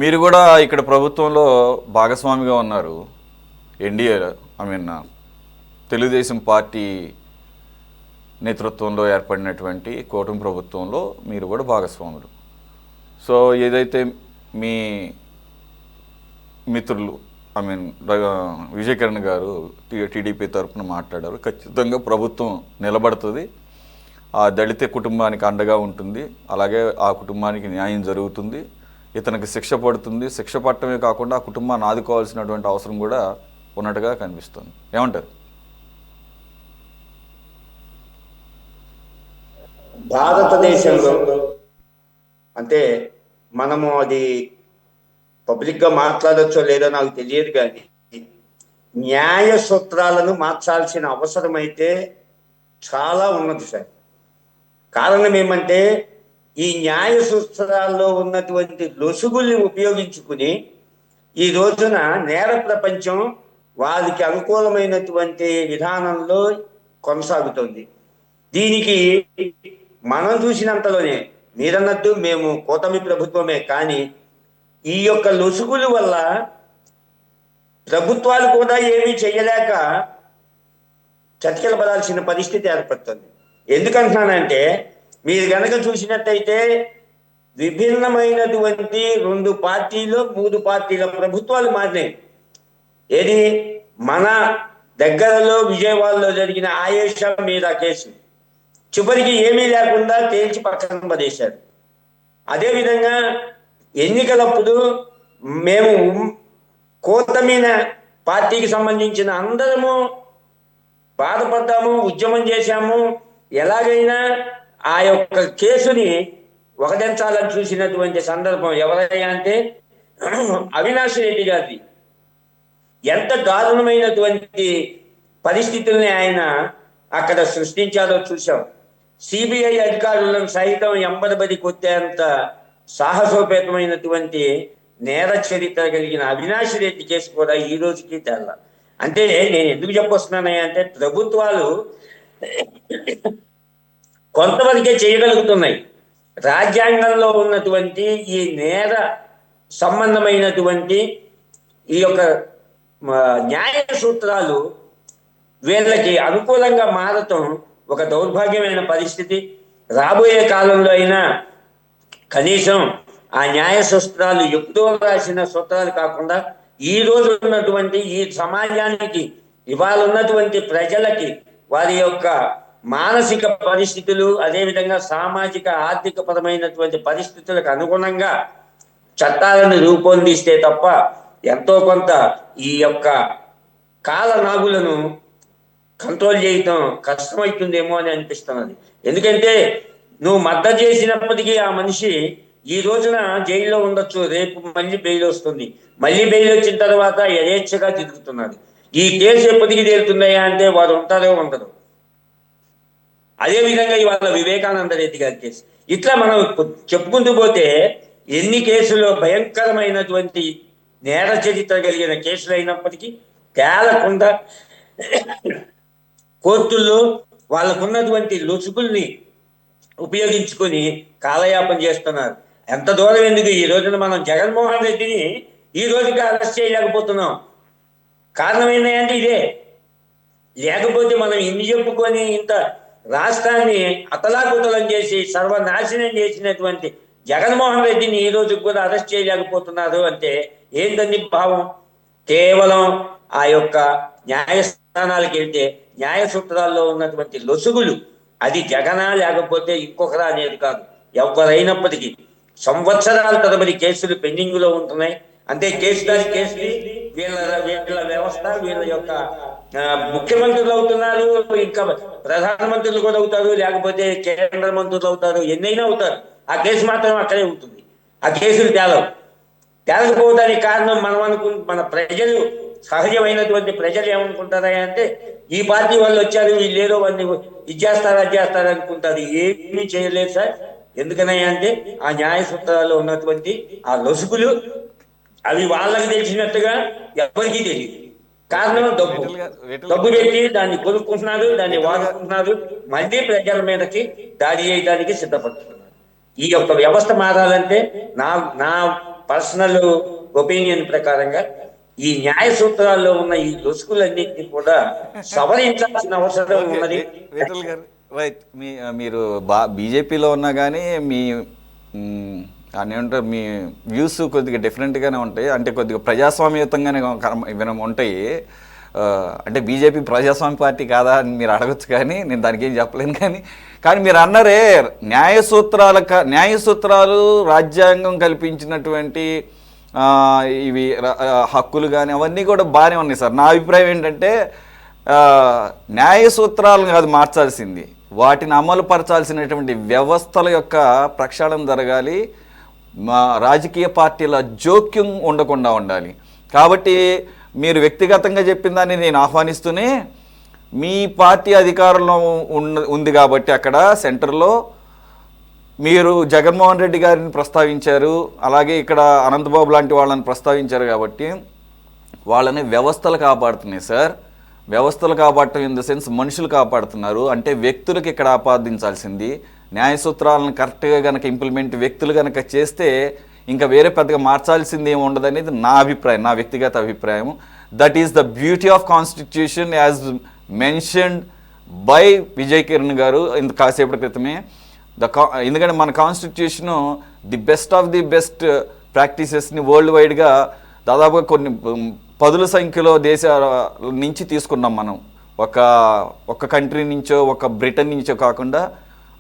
మీరు కూడా ఇక్కడ ప్రభుత్వంలో భాగస్వామిగా ఉన్నారు. NDA I mean Telugu Desam party నేతృత్వంలో ఏర్పడినటువంటి కూటమి ప్రభుత్వంలో మీరు కూడా భాగస్వాములు. సో ఏదైతే మీ మిత్రులు ఐ మీన్ విజయకిరణ్ గారు టీడీపీ తరఫున మాట్లాడారు, ఖచ్చితంగా ప్రభుత్వం నిలబడుతుంది, ఆ దళిత కుటుంబానికి అండగా ఉంటుంది, అలాగే ఆ కుటుంబానికి న్యాయం జరుగుతుంది, ఇతనికి శిక్ష పడుతుంది, శిక్ష పడటమే కాకుండా ఆ కుటుంబాన్ని ఆదుకోవాల్సినటువంటి అవసరం కూడా ఉన్నట్టుగా కనిపిస్తుంది. ఏమంటారు? భారతదేశంలో అంటే మనము అది పబ్లిక్గా మాట్లాడచ్చో లేదో నాకు తెలియదు, కానీ న్యాయ సూత్రాలను మార్చాల్సిన అవసరం అయితే చాలా ఉన్నది సార్. కారణం ఏమంటే ఈ న్యాయ సూత్రాల్లో ఉన్నటువంటి లొసుగుల్ని ఉపయోగించుకుని ఈ రోజున నేర ప్రపంచం వారికి అనుకూలమైనటువంటి విధానంలో కొనసాగుతుంది. దీనికి మనం చూసినంతలోనే మీరన్నట్టు మేము కూటమి ప్రభుత్వమే, కానీ ఈ యొక్క లొసుగుల వల్ల ప్రభుత్వాలు కూడా ఏమీ చేయలేక చతికిలబడాల్సిన పరిస్థితి ఏర్పడుతుంది. ఎందుకంటున్నానంటే మీరు గనక చూసినట్టయితే విభిన్నమైనటువంటి 2 పార్టీలు 3 పార్టీల ప్రభుత్వాలు మారినాయి. ఏది మన దగ్గరలో విజయవాడలో జరిగిన ఆయేషా మీద కేసు చివరికి ఏమీ లేకుండా తేల్చి పక్కన పడేశారు. అదేవిధంగా ఎన్నికలప్పుడు మేము కూటమి పార్టీకి సంబంధించిన అందరము బాధపడ్డాము, ఉద్యమం చేశాము, ఎలాగైనా ఆ యొక్క కేసుని ఒకటించాలని చూసినటువంటి సందర్భం ఎవరైనా అంటే అవినాష్ రెడ్డి గారిది. ఎంత దారుణమైనటువంటి పరిస్థితుల్ని ఆయన అక్కడ సృష్టించారో చూసాం. సిబిఐ అధికారులను సైతం ఎంబడబడి కొట్టేంత సాహసోపేతమైనటువంటి నేర చరిత్ర కలిగిన అవినాష్ రెడ్డి కేసు కూడా ఈ రోజుకి తెల్ల. అంటే నేను ఎందుకు చెప్పొస్తున్నానంటే ప్రభుత్వాలు కొంతవరకే చేయగలుగుతున్నాయి. రాజ్యాంగంలో ఉన్నటువంటి ఈ నేర సంబంధమైనటువంటి ఈ యొక్క న్యాయ సూత్రాలు వీళ్ళకి అనుకూలంగా మారటం ఒక దౌర్భాగ్యమైన పరిస్థితి. రాబోయే కాలంలో అయినా కనీసం ఆ న్యాయ సూత్రాలు ఎప్పుడో రాసిన సూత్రాలు కాకుండా ఈ రోజు ఉన్నటువంటి ఈ సమాజానికి, ఇవాళ ఉన్నటువంటి ప్రజలకి వారి యొక్క మానసిక పరిస్థితులు, అదేవిధంగా సామాజిక ఆర్థిక పరమైనటువంటి పరిస్థితులకు అనుగుణంగా చట్టాలను రూపొందిస్తే తప్ప ఎంతో కొంత ఈ యొక్క కాలనాగులను కంట్రోల్ చేయటం కష్టమవుతుందేమో అని అనిపిస్తున్నది. ఎందుకంటే నువ్వు మద్దతు చేసినప్పటికీ ఆ మనిషి ఈ రోజున జైల్లో ఉండొచ్చు, రేపు మళ్ళీ బెయిల్ వస్తుంది, మళ్ళీ బెయిల్ వచ్చిన తర్వాత యథేచ్ఛగా తిరుగుతున్నారు. ఈ కేసు ఎప్పటికీ తేలుతున్నాయా అంటే వారు ఉంటారో ఉండరు. అదేవిధంగా ఇవాళ వివేకానంద రెడ్డి గారి కేసు, ఇట్లా మనం చెప్పుకుంటూ పోతే ఎన్ని కేసులు భయంకరమైనటువంటి నేర చరిత్ర కలిగిన కేసులు అయినప్పటికీ తేలకుండా కోర్టుల్లో వాళ్ళకున్నటువంటి లొసుగుల్ని ఉపయోగించుకొని కాలయాపన చేస్తున్నారు. ఎంత దూరం ఎందుకు, ఈ రోజున మనం జగన్మోహన్ రెడ్డిని ఈ రోజుకి అరెస్ట్ చేయలేకపోతున్నాం. కారణం ఏంటంటే ఇదే. లేకపోతే మనం ఇన్ని చెప్పుకొని ఇంత రాష్ట్రాన్ని అతలాకుతలం చేసి సర్వనాశనం చేసినటువంటి జగన్మోహన్ రెడ్డిని ఈ రోజుకి కూడా అరెస్ట్ చేయలేకపోతున్నారు అంటే ఏంటండి భావం? కేవలం ఆ యొక్క న్యాయస్థానాలకు వెళ్తే న్యాయ సూత్రాల్లో ఉన్నటువంటి లొసుగులు, అది జగనా లేకపోతే ఇంకొకరా అనేది కాదు, ఎవరైనప్పటికీ సంవత్సరాల తరబడి కేసులు పెండింగ్ లో ఉంటున్నాయి. అంటే కేసు దాని కేసులు వీళ్ళ వీళ్ళ వ్యవస్థ, వీళ్ళ యొక్క ముఖ్యమంత్రులు అవుతున్నారు, ఇంకా ప్రధానమంత్రులు కూడా అవుతారు, లేకపోతే కేంద్ర మంత్రులు అవుతారు, ఎన్నైనా అవుతారు. ఆ కేసు మాత్రం అక్కడే ఉంటుంది. ఆ కేసులు తేలకపోవడానికి కారణం మన ప్రజలు, సహజమైనటువంటి ప్రజలు ఏమనుకుంటారా అంటే ఈ పార్టీ వాళ్ళు వచ్చారు, వీళ్ళు ఏదో వాళ్ళని ఇది చేస్తారు అది చేస్తారు అనుకుంటారు. ఏమీ చేయలేదు సార్. ఎందుకనయ్యా అంటే ఆ న్యాయ సూత్రాల్లో ఉన్నటువంటి ఆ లొసుగులు అవి వాళ్ళకి తెలిసినట్టుగా ఎవరికీ తెలియదు. కారణం డబ్బు పెట్టి దాన్ని కొనుక్కుంటున్నారు, దాన్ని వాడుకుంటున్నారు, మళ్ళీ ప్రజల మీదకి దాడి చేయడానికి సిద్ధపడుతున్నారు. ఈ యొక్క వ్యవస్థ మారాలంటే నా పర్సనల్ ఒపీనియన్ ప్రకారంగా ఈ న్యాయ సూత్రాల్లో ఉన్న ఈ లొసుగులన్నింటినీ కూడా సవరించాల్సిన అవసరం ఓకే ఉన్నది. విఠల్ గారు రైట్. మీరు బీజేపీలో ఉన్నా కానీ మీ అని ఏమంటారు మీ వ్యూస్ కొద్దిగా డిఫరెంట్గానే ఉంటాయి, అంటే కొద్దిగా ప్రజాస్వామ్యయుతంగానే ఉంటాయి. అంటే బీజేపీ ప్రజాస్వామ్య పార్టీ కాదా అని మీరు అడగచ్చు, కానీ నేను దానికి ఏం చెప్పలేను. కానీ మీరు అన్నారే న్యాయ సూత్రాలు రాజ్యాంగం కల్పించినటువంటి ఇవి హక్కులు కానీ అవన్నీ కూడా బాగానే ఉన్నాయి సార్. నా అభిప్రాయం ఏంటంటే న్యాయ సూత్రాలను కాదు మార్చాల్సింది, వాటిని అమలు పరచాల్సినటువంటి వ్యవస్థల యొక్క ప్రక్షాళన జరగాలి. మా రాజకీయ పార్టీల జోక్యం ఉండకుండా ఉండాలి. కాబట్టి మీరు వ్యక్తిగతంగా చెప్పిన దాన్ని నేను ఆహ్వానిస్తూనే, మీ పార్టీ అధికారంలో ఉంది కాబట్టి అక్కడ సెంటర్లో మీరు జగన్మోహన్ రెడ్డి గారిని ప్రస్తావించారు, అలాగే ఇక్కడ అనంతబాబు లాంటి వాళ్ళని ప్రస్తావించారు కాబట్టి వాళ్ళని వ్యవస్థలు కాపాడుతున్నాయి సార్. వ్యవస్థలు కాపాడటం ఇన్ ద సెన్స్ మనుషులు కాపాడుతున్నారు. అంటే వ్యక్తులకు ఇక్కడ ఆపాదించాల్సింది న్యాయ సూత్రాలను కరెక్ట్గా కనుక ఇంప్లిమెంట్ వ్యక్తులు కనుక చేస్తే ఇంకా వేరే పెద్దగా మార్చాల్సింది ఏమి ఉండదు అనేది నా అభిప్రాయం, నా వ్యక్తిగత అభిప్రాయం. That is the beauty of constitution as mentioned by Vijay Kiran గారు కాసేపటి క్రితమే. ఎందుకంటే మన constitution the best of the best ప్రాక్టీసెస్ని వరల్డ్ వైడ్గా దాదాపుగా కొన్ని పదుల సంఖ్యలో దేశాల నుంచి తీసుకున్నాం మనం. ఒక కంట్రీ నుంచో ఒక బ్రిటన్ నుంచో కాకుండా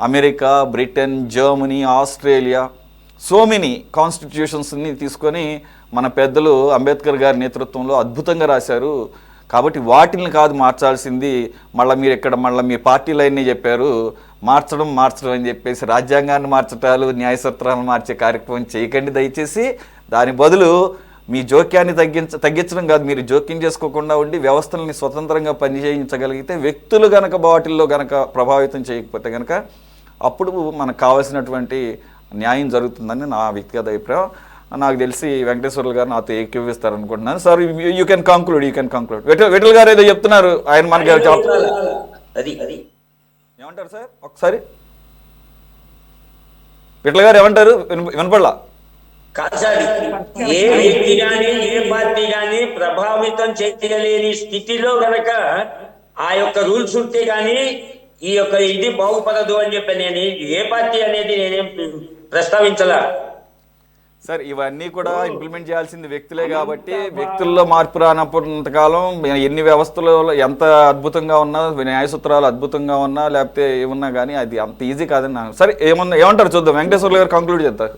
America, Britain, Germany, Australia so many కాన్స్టిట్యూషన్స్ని తీసుకొని మన పెద్దలు అంబేద్కర్ గారి నేతృత్వంలో అద్భుతంగా రాశారు. కాబట్టి వాటిని కాదు మార్చాల్సింది. మళ్ళీ మీ పార్టీ లైన్ని చెప్పారు మార్చడం అని చెప్పేసి రాజ్యాంగాన్ని మార్చటాలు, న్యాయ సూత్రాలను మార్చే కార్యక్రమం చేయకండి దయచేసి. దాని బదులు మీ జోక్యాన్ని తగ్గించడం కాదు, మీరు జోక్యం చేసుకోకుండా ఉండి వ్యవస్థలని స్వతంత్రంగా పనిచేయించగలిగితే, వ్యక్తులు గనక వాటిల్లో గనక ప్రభావితం చేయకపోతే కనుక అప్పుడు మనకు కావాల్సినటువంటి న్యాయం జరుగుతుందని నా వ్యక్తిగత అభిప్రాయం. నాకు తెలిసి వెంకటేశ్వర్లు గారు నాతో ఏకీవిస్తారు అనుకుంటున్నాను. Sir you can conclude. Vithal గారు ఏదో చెప్తున్నారు, ఆయన మనకి ఏమంటారు సార్? ఒకసారి విఠల్ గారు ఏమంటారు? వినపడలా. ఏ వ్యక్తి గాని ఏ పార్టీ గాని ప్రభావితం చేయలేని స్థితిలో గనక ఆ యొక్క రూల్స్ ఉంటే గాని ఈ యొక్క ఇది బాగుపడదు అని చెప్పి నేను ఏ పార్టీ అనేది నేనేం ప్రస్తావించలా సార్. ఇవన్నీ కూడా ఇంప్లిమెంట్ చేయాల్సింది వ్యక్తులే కాబట్టి వ్యక్తుల్లో మార్పు రానప్పుడంతకాలం ఎన్ని వ్యవస్థలు ఎంత అద్భుతంగా ఉన్నా, న్యాయ సూత్రాలు అద్భుతంగా ఉన్నా, లేకపోతే ఏమున్నా కానీ అది అంత ఈజీ కాదని సరే ఏమన్నా ఏమంటారు చూద్దాం. వెంకటేశ్వర్లు గారు కంక్లూడ్ చేస్తారు.